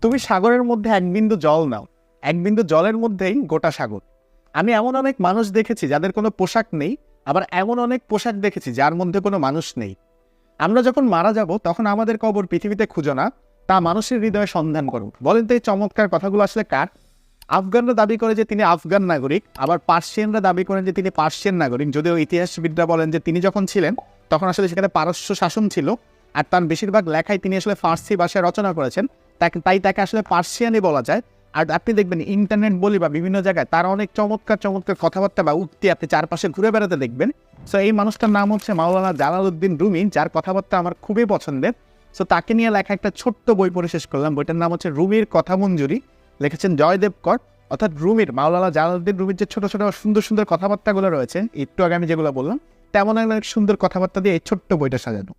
তুমি সাগরের মধ্যে এক বিন্দু জল নাও, এক বিন্দু জলের মধ্যেই গোটা সাগর। আমি এমন অনেক মানুষ দেখেছি যাদের কোনো পোশাক নেই, আবার এমন অনেক পোশাক দেখেছি যার মধ্যে কোনো মানুষ নেই। আমরা যখন মারা যাব তখন আমাদের কবর পৃথিবীতে খুঁজো না, তা মানুষের হৃদয়ে সন্ধান করো। বলেন তো এই চমৎকার কথাগুলো আসলে কার? আফগানরা দাবি করে যে তিনি আফগান নাগরিক, আবার পার্সিয়ানরা দাবি করেন যে তিনি পার্সিয়ান নাগরিক, যদিও ইতিহাসবিদরা বলেন যে তিনি যখন ছিলেন তখন আসলে সেখানে পারস্য শাসন ছিল, আর তার বেশিরভাগ লেখায় তিনি আসলে ফার্সি ভাষায় রচনা করেছেন, তাই তাকে আসলে পার্সিয়ানই বলা যায়। আর আপনি দেখবেন ইন্টারনেট বলি বা বিভিন্ন জায়গায় তার অনেক চমৎকার চমৎকার কথাবার্তা বা উক্তি আপনি চারপাশে ঘুরে বেড়াতে দেখবেন। সো এই মানুষটার নাম হচ্ছে মাওলানা জালালউদ্দিন রুমি, যার কথাবার্তা আমার খুবই পছন্দের। সো তাকে নিয়ে লেখা একটা ছোট্ট বই পড়ে শেষ করলাম। বইটার নাম হচ্ছে রুমির কথা মঞ্জুরি, লিখেছেন জয়দেব কর। অর্থাৎ রুমির, মাওলানা জালালউদ্দিন রুমির যে ছোট ছোট সুন্দর সুন্দর কথাবার্তাগুলো রয়েছে, একটু আগে আমি যেগুলো বললাম, তেমন অনেক সুন্দর কথাবার্তা দিয়ে এই ছোট্ট বইটা সাজানো।